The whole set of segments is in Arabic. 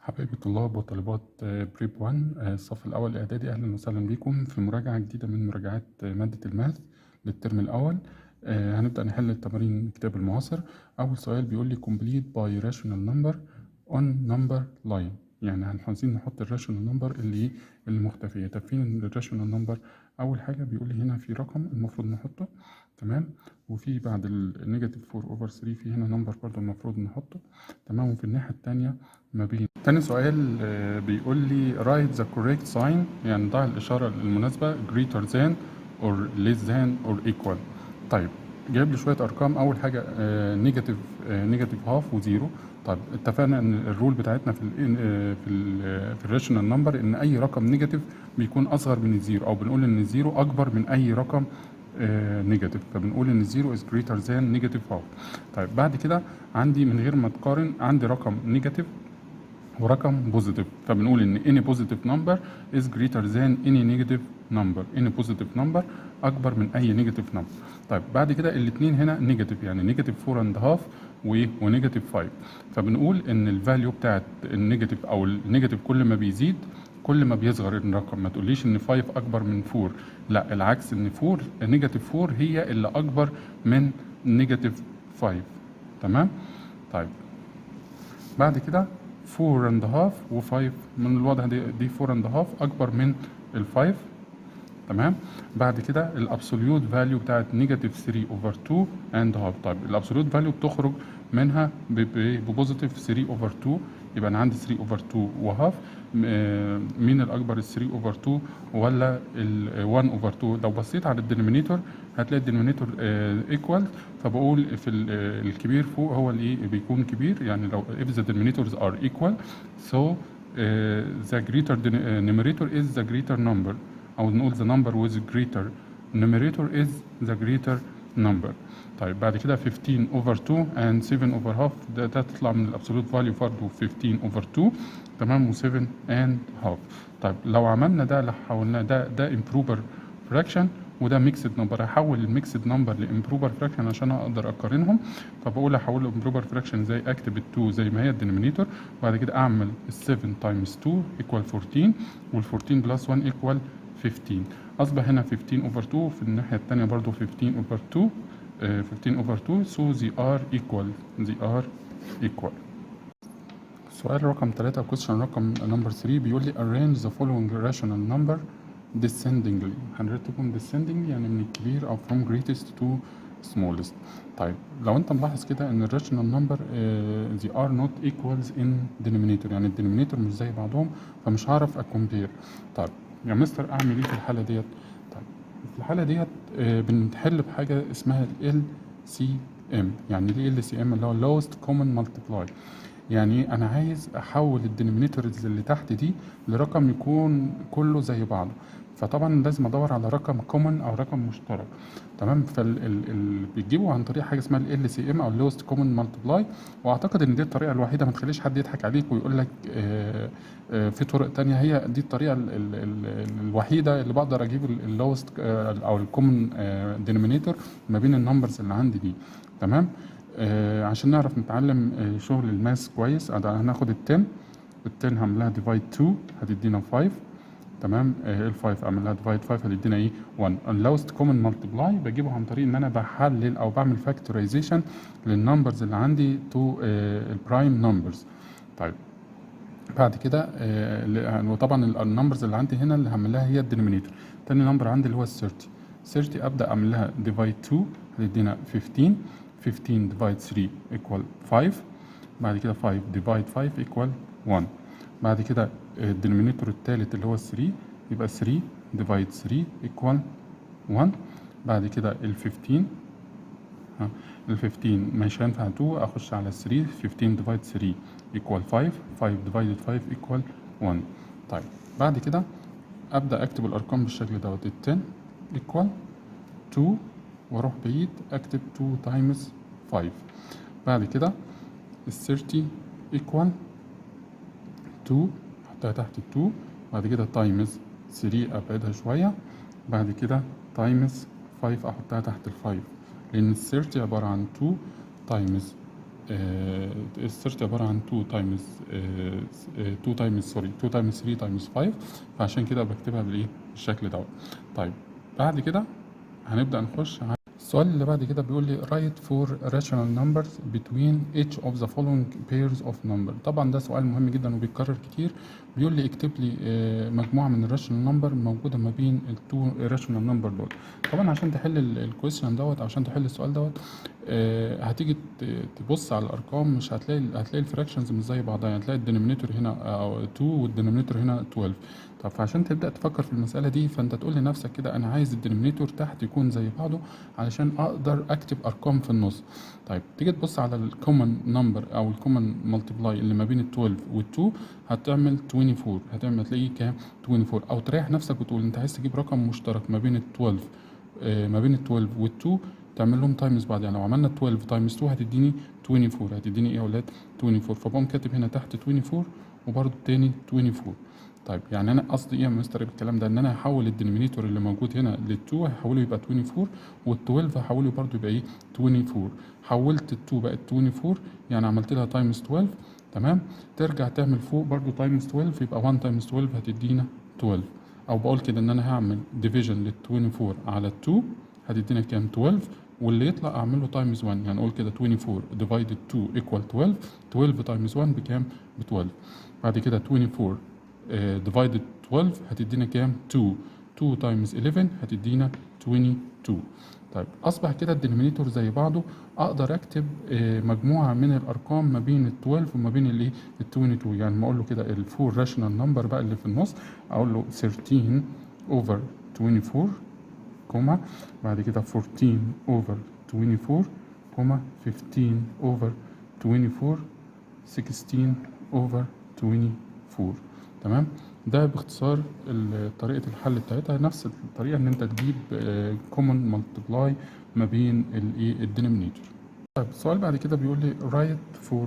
حبايبي طلاب وطالبات بريب 1 الصف الأول إعدادي، أهلا وسهلا بكم في مراجعة جديدة من مراجعات مادة الماث للترم الأول. هنبدأ نحل التمارين كتاب المعاصر. أول سؤال بيقول لي complete by rational number on number line، يعني عايزين نحط الراشونال نمبر اللي مختفية. طب فين الراشونال نمبر؟ أول حاجة بيقول لي هنا في رقم المفروض نحطه، تمام، وفي بعد النيجاتيف 4 over 3 في هنا نمبر برضه المفروض نحطه، تمام. وفي الناحية التانية ما بين تاني سؤال بيقول لي write the correct sign، يعني ضع الإشارة المناسبة greater than or less than or equal. طيب جايب لي شوية أرقام. أول حاجة نيجاتيف هاف وزيرو. طيب اتفقنا إن الرول بتاعتنا في الراشونال نمبر إن أي رقم نيجاتيف بيكون أصغر من الزيرو، أو بنقول إن الزيرو أكبر من أي رقم نيجاتيف، فبنقول ان الزيرو از جريتر ذان نيجاتيف هاف. طيب بعد كده عندي من غير ما تقارن عندي رقم نيجاتيف ورقم بوزيتيف، فبنقول ان any positive number is greater than any negative number. any positive number اكبر من اي نيجاتيف نمبر. طيب بعد كده الاثنين هنا نيجاتيف، يعني نيجاتيف 4 اند هاف ونيجاتيف 5، فبنقول ان الفاليو بتاعت النيجاتيف او النيجاتيف كل ما بيزيد كل ما بيصغر الرقم. ما تقوليش ان 5 اكبر من 4، لا العكس، ان 4 نيجاتيف 4 هي اللي اكبر من نيجاتيف 5، تمام. طيب بعد كده 4 and half و 5، من الواضح دي 4 and half اكبر من ال 5، تمام. بعد كده الابسوليوت فاليو بتاعت نيجاتيف 3 اوفر 2 اند هاف. طيب الابسوليوت فاليو بتخرج منها ببوزيتيف 3 اوفر 2، يبقى انا عندي 3 اوفر 2 وهاف. مين الاكبر، ال 3 اوفر 2 ولا ال 1 اوفر 2؟ لو بصيت على الدينومينيتور هتلاقي الدينومينيتور ايكوال، فبقول في الكبير فوق هو اللي بيكون كبير، يعني لو if the denominators are equal so the greater numerator is the greater number، أو نقول the number with greater numerator is the greater number. طيب بعد كده 15 over 2 and 7 over half، ده تطلع من الابسولوت فاليو برضه 15 over 2، تمام، و7 and half. طيب لو عملنا ده، لو حولنا ده improper fraction وده ميكسد نمبر، هحول الميكسد نمبر لامبروبر فراكشن عشان اقدر اقارنهم. فبقول احول امبروبر فراكشن زي اكتب ال2 زي ما هي الدينومينيتور، وبعد كده اعمل ال7 تايمز 2 ايكوال 14، وال14 بلس 1 ايكوال 15. اصبح هنا 15 اوفر 2، في الناحيه الثانيه برضو 15 اوفر 2، 15 اوفر 2، so they are equal. سؤال رقم 3 question رقم نمبر 3 بيقول لي arrange the following rational number descendingly. هنرتبهم descendingly يعني من الكبير او from greatest to smallest. طيب لو انت ملاحظ كده ان الراشونال نمبر they are not equals in denominator، يعني الدينومينيتور مش زي بعضهم، فمش هعرف اكمبير. طيب يا مستر اعمل ايه في الحاله ديت؟ طيب في الحاله ديت بنحل بحاجه اسمها ال LCM. يعني ايه LCM؟ اللي هو lowest common multiply. يعني انا عايز احول الدينومينيتورز اللي تحت دي لرقم يكون كله زي بعضه، فطبعا لازم ادور على رقم كومن او رقم مشترك، تمام. بيجيبوا عن طريق حاجه اسمها ال LCM او اللوست كومن مالتبلاي، واعتقد ان دي الطريقه الوحيده. ما تخليش حد يضحك عليك ويقول لك في طرق تانية، هي دي الطريقه الوحيده اللي بقدر اجيب اللوست او الكومن دينومينيتور ما بين النمبرز اللي عندي دي، تمام. عشان نعرف نتعلم شغل الماس كويس هناخد ال10 هعملها ديفايد 2 هتدينا 5، تمام. ال5 اعمل لها ديفايد 5 هتدينا ايه 1. اللوست كومن مالتبلاي بجيبه عن طريق ان انا بحلل او بعمل فاكتورايزيشن للنمبرز اللي عندي تو البرايم نمبرز. طيب بعد كده وطبعا النمبرز اللي عندي هنا اللي هعمل لها هي الدينومينيتور. تاني نمبر عندي اللي هو 30 ابدا اعمل لها ديفايد 2 هتدينا 15 ديفايد 3 ايكوال 5، بعد كده 5 ديفايد 5 ايكوال 1. بعد كده الدينومينيتور الثالث اللي هو 3 يبقى 3 ديفايد 3 ايكوال 1. بعد كده ال 15 مش هينفع 2، اخش على 3، 15 ديفايد 3 ايكوال 5 ديفايد 5 ايكوال 1. طيب بعد كده ابدا اكتب الارقام بالشكل دوت. ال 10 ايكوال 2 واروح بعيد اكتب 2 تايمز 5. بعد كده ال 30 ايكوال 2 احطها تحت ال 2، بعد كده تايمز 3 ابعدها شويه، بعد كده تايمز 5 احطها تحت ال 5، لان ال 30 عباره عن 2 تايمز ال 30 عبارة عن 2 تايمز 2 تايمز 3 تايمز 5، فعشان كده بكتبها بالشكل دوت. طيب بعد كده هنبدأ نخش على السؤال اللي بعد كده. بيقول لي write for rational numbers between each of the following pairs of number. طبعا ده سؤال مهم جدا وبيتكرر كتير. بيقول لي اكتب لي مجموعة من الراشونال نمبر موجودة ما بين التو راشونال نمبر دول. طبعا عشان تحل الكويستشن دوت، او عشان تحل السؤال دوت، هتيجي تبص على الارقام، مش هتلاقي الفراكشنز مش زي بعضها، يعني هتلاقي الدينومينيتور هنا 2 والدينومينيتور هنا 12. طب فعشان تبدا تفكر في المساله دي، فانت تقول لنفسك كده انا عايز الدينومينيتور تحت يكون زي بعضه علشان اقدر اكتب ارقام في النص. طيب تيجي تبص على الكومن نمبر او الكومن ملتبلاي اللي ما بين ال 12 وال 2، هتعمل 24. هتلاقيه كام؟ 24. او تريح نفسك وتقول انت عايز تجيب رقم مشترك ما بين ال 12 وال 2، تعمل لهم تايمز بعض. يعني لو عملنا 12 تايمز 2 هتديني 24. هتديني ايه يا ولاد؟ 24. فبقوم كاتب هنا تحت 24 وبرده تاني 24. طيب يعني انا قصدي ايه يا مستر بالكلام ده؟ ان انا هحول الدينومينيتور اللي موجود هنا لل2 هحوله يبقى 24، وال12 هحوله برده يبقى ايه؟ 24. حولت ال2 بقت 24، يعني عملت لها تايمز 12. تمام. ترجع تعمل فوق برده تايمز 12، يبقى 1 تايمز 12 هتدينا 12. او بقول كده ان انا هعمل ديفيجن لل24 على 2 هتدينا كام؟ 12. واللي يطلع اعمل له تايمز 1، يعني اقول كده 24 ديفايدد 2 ايكوال 12. 12 تايمز 1 بكام؟ ب 12. بعد كده 24 ديفايدد 12 هتدينا كام؟ 2. 2 تايمز 11 هتدينا 22. طيب اصبح كده الدينومينيتور زي بعضه، اقدر اكتب مجموعه من الارقام ما بين ال 12 وما بين ال 22. يعني ما اقول له كده الفور راشونال نمبر بقى اللي في النص، اقول له 13 اوفر 24 كوما، بعد كده 14 اوفر 24 كوما، 15 اوفر 24، 16 اوفر 24. تمام. ده باختصار طريقة الحل بتاعتها. نفس الطريقة ان انت تجيب common multiply ما بين الدينومينيتور. طيب السؤال بعد كده بيقول لي write for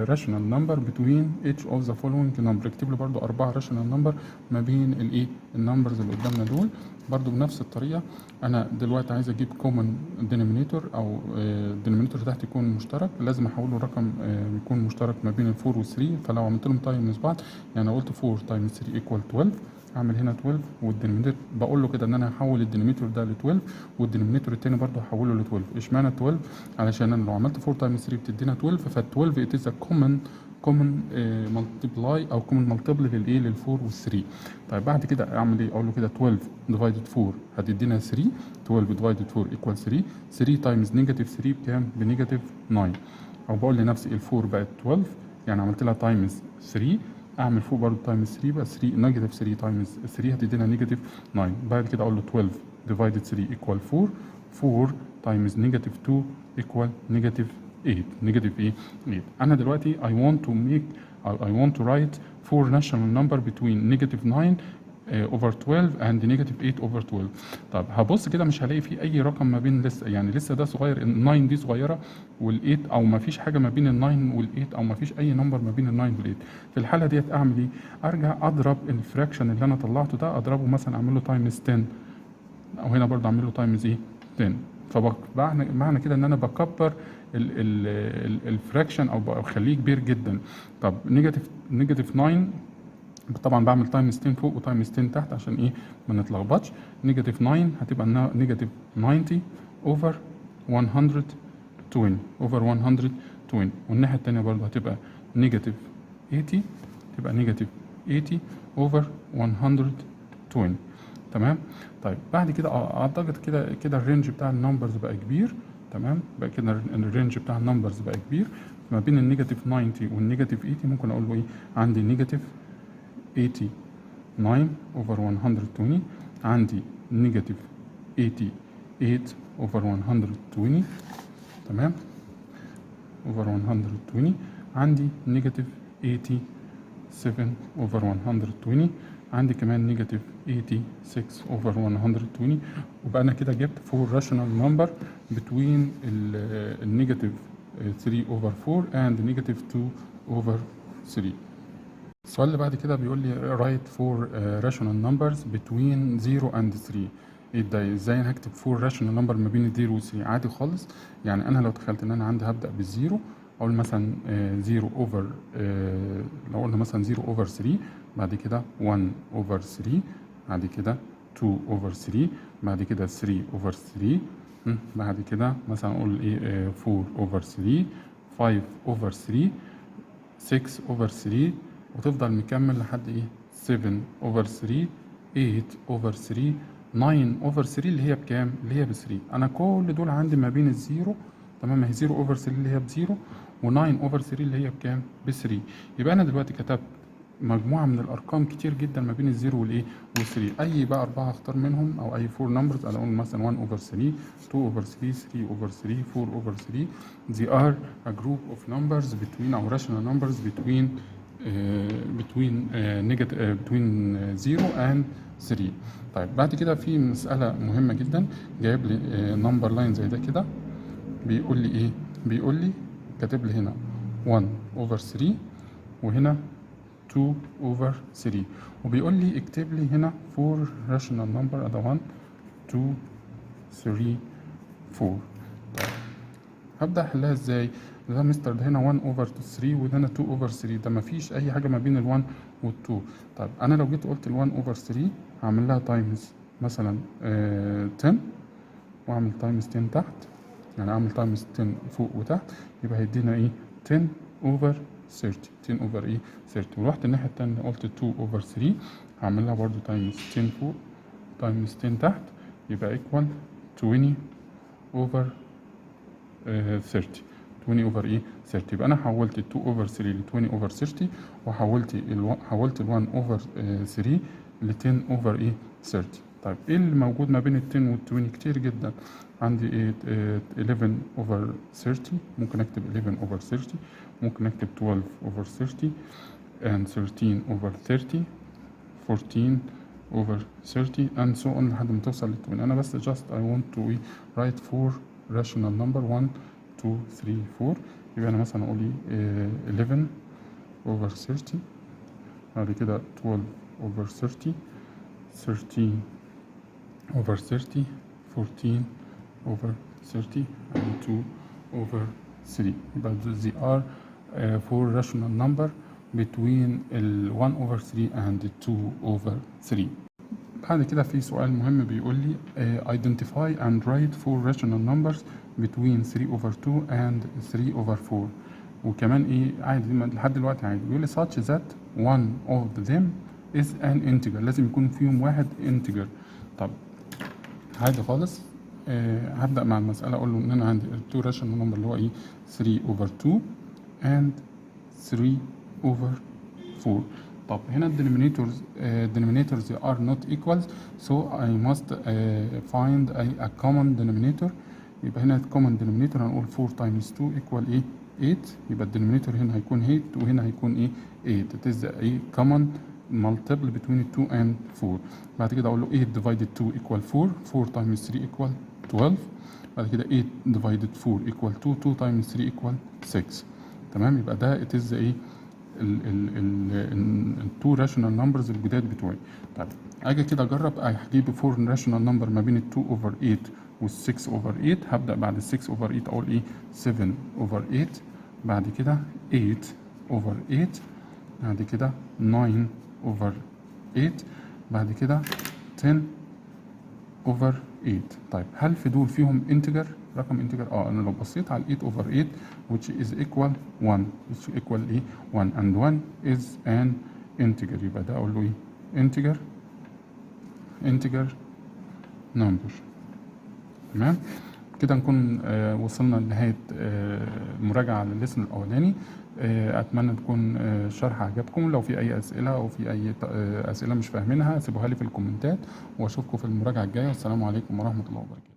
rational number between each of the following number. اكتب لي برضو 4 rational number ما بين النمبرز اللي قدامنا دول. برضو بنفس الطريقة. انا دلوقتي عايز اجيب common denominator او denominator تحت يكون مشترك، لازم احوله رقم يكون مشترك ما بين ال 4 وال 3. فلو عملت لهم تايمز بعض، يعني قلت 4 تايمز 3 ايكوال 12، اعمل هنا 12 والدينومينيتور بقول له كده ان انا هحول الدينومينيتور ده ل 12 والدينومينيتور التاني برضه هحوله ل 12. اشمعنى 12؟ علشان انا لو عملت 4 تايمز 3 بتدينا 12، فال 12 it is a common multiply او common multiple لل 4 وال 3. طيب بعد كده اعمل ايه؟ اقول له كده 12 ديفايدد 4 هتدينا 3. 12 ديفايدد 4 ايكوال 3. 3 تايمز نيجاتيف 3 بكام؟ بنيجاتيف 9. او بقول لنفسي ال 4 بقت 12، يعني عملت لها تايمز 3، اعمل فوق برضه تايمز 3 بقى 3 نيجاتيف 3 تايمز 3 هتدينا نيجاتيف 9. بعد كده اقول له 12 ديفايدد 3 ايكوال 4. 4 تايمز نيجاتيف 2 ايكوال نيجاتيف 8. نيجاتيف ايه؟ 8. انا دلوقتي I want to write 4 rational number between negative 9 over 12 and negative 8 over 12. طب هبص كده مش هلاقي فيه اي رقم ما بين لسه، يعني لسه ده صغير، ال 9 دي صغيره وال8، او ما فيش حاجه ما بين ال 9 وال8، او ما فيش اي نمبر ما بين ال 9 وال8. في الحاله ديت اعمل ايه؟ ارجع اضرب الفراكشن اللي انا طلعته ده، اضربه مثلا اعمل له تايمز 10، او هنا برضه اعمل له تايمز ايه؟ 10. فمعنى كده ان انا بكبر الفراكشن او بخليه كبير جدا. طب نيجاتيف 9 طبعا بعمل تايمز 10 فوق وتايمز 10 تحت عشان ايه؟ ما نتلخبطش. نيجاتيف 9 هتبقى نيجاتيف 90 اوفر 120 اوفر 120. والناحيه الثانيه برضه هتبقى نيجاتيف 80، تبقى نيجاتيف 80 اوفر 120. تمام. طيب بعد كده اعتقد كده الرينج بتاع النمبرز بقى كبير. تمام. بقى كده الرينج بتاع النمبرز بقى كبير. ما بين النيجاتيف 90 والنيجاتيف 80 ممكن اقول له ايه؟ عندي نيجاتيف 89 over 120، عندي نيجاتيف 88 over 120. تمام. over 120 عندي نيجاتيف 87 over 120، عندي كمان نيجاتيف 86 over 120. وبقى انا كده جبت 4 rational number between النيجاتيف 3 over 4 and نيجاتيف 2 over 3. السؤال اللي بعد كده بيقول لي write 4 rational numbers between 0 and 3. ايه ده؟ ازاي انا هكتب 4 rational number ما بين 0 و 3؟ عادي خالص. يعني انا لو تخيلت ان انا عندي هبدأ بالزيرو اقول مثلا 0 اوفر، لو قلنا مثلا 0 اوفر 3، بعد كده 1 اوفر 3، بعد كده 2 اوفر 3، بعد كده 3 اوفر 3، بعد كده مثلا اقول ايه 4 اوفر 3، 5 اوفر 3، 6 اوفر 3، وتفضل مكمل لحد ايه 7 اوفر 3، 8 اوفر 3، 9 اوفر 3 اللي هي بكام؟ اللي هي ب 3. انا كل دول عندي ما بين الزيرو، تمام، ما هي 0 اوفر 3 اللي هي بزيرو، و9 اوفر 3 اللي هي بكام؟ ب 3. يبقى انا دلوقتي كتبت مجموعه من الارقام كتير جدا ما بين الزيرو والايه وال3. اي بقى 4 اختار منهم، او اي 4 نمبرز، انا اقول مثلا 1 اوفر 3، 2 اوفر 3، 3 اوفر 3، 4 اوفر 3. they are a group of numbers between or rational numbers between between 0 and 3. طيب بعد كده في مسألة مهمة جدا، جايب لي نمبر لاين زي ده كده، بيقول لي ايه؟ بيقول لي كاتب لي هنا 1 over 3 وهنا 2 over 3، وبيقول لي اكتب لي هنا 4 rational number، ادي 1 2 3 4. هبدأ احلها ازاي؟ ده مستر ده هنا 1 over 3 وده هنا 2 over 3، ده مفيش اي حاجة ما بين ال 1 وال 2. طيب انا لو جيت قلت ال 1 over 3 هعمل لها تايمز مثلا 10، واعمل تايمز 10 تحت، يعني اعمل تايمز 10 فوق وتحت، يبقى هيدينا ايه 10 over 30، 10 over ايه 30. ورحت الناحية التانية قلت 2 over 3 هعمل لها برضو تايمز 10 فوق تايمز 10 تحت، يبقى ايكوال 20 over 30، 20 اوفر ايه 30. يبقى انا حولت ال 2 اوفر 3 ل 20 اوفر 30، وحولت ال 1 اوفر 3 ل 10 اوفر ايه 30. طيب ايه اللي موجود ما بين ال 10 وال 20؟ كتير جدا. عندي ايه 11 اوفر 30، ممكن اكتب 11 اوفر 30، ممكن اكتب 12 اوفر 30 and 13 اوفر 30، 14 over 30 and so on لحد ما توصل ل 20. انا بس just I want to write 4 rational number 1 2 3 4. يبقى انا مثلا اقول 11 over 30، بعد كده 12 over 30، 13 over 30، 14 over 30 and 2 over 3. يبقى they are 4 rational number between ال 1 over 3 and 2 over 3. بعد كده في سؤال مهم بيقول لي identify and write 4 rational numbers between 3 over 2 and 3 over 4. وكمان ايه عادي لحد دلوقتي عادي، بيقول لي such that one of them is an integer، لازم يكون فيهم واحد integer. طب عادي خالص، هبدأ مع المسألة اقول له ان انا عندي 2 rational number اللي هو ايه 3 over 2 and 3 over 4. طب هنا denominators are not equals, so I must find a common denominator. يبقى هنا common denominator هنقول 4 times 2 equal ايه 8، يبقى الدينومينيتور هنا هيكون 8 وهنا هيكون ايه 8. it is a common multiple between 2 and 4. بعد كده اقول له 8 divided 2 equal 4، 4 times 3 equal 12. بعد كده 8 divided 4 equal 2، 2 times 3 equal 6. تمام، يبقى ده it is ايه التو راشونال نمبرز الجداد بتوعي. طيب اجي كده اجرب هجيب 4 راشونال نمبر ما بين ال 2 اوفر 8 وال 6 اوفر 8. هبدا بعد ال 6 اوفر 8 اقول ايه 7 اوفر 8، بعد كده 8 اوفر 8، بعد كده 9 اوفر 8، بعد كده 10 اوفر 8. طيب هل في دول فيهم انتجر رقم انتجر؟ انا لو بصيت على 8 اوفر 8 which is equal 1 which equal ايه 1 and 1 is an integer، يبقى ده اقول له ايه integer number. تمام كده نكون وصلنا لنهاية المراجعة على الليسن الأولاني. أتمنى تكون الشرح عجبكم. لو في أي أسئلة أو في أي أسئلة مش فاهمينها سيبوها لي في الكومنتات، وأشوفكم في المراجعة الجاية. والسلام عليكم ورحمة الله وبركاته.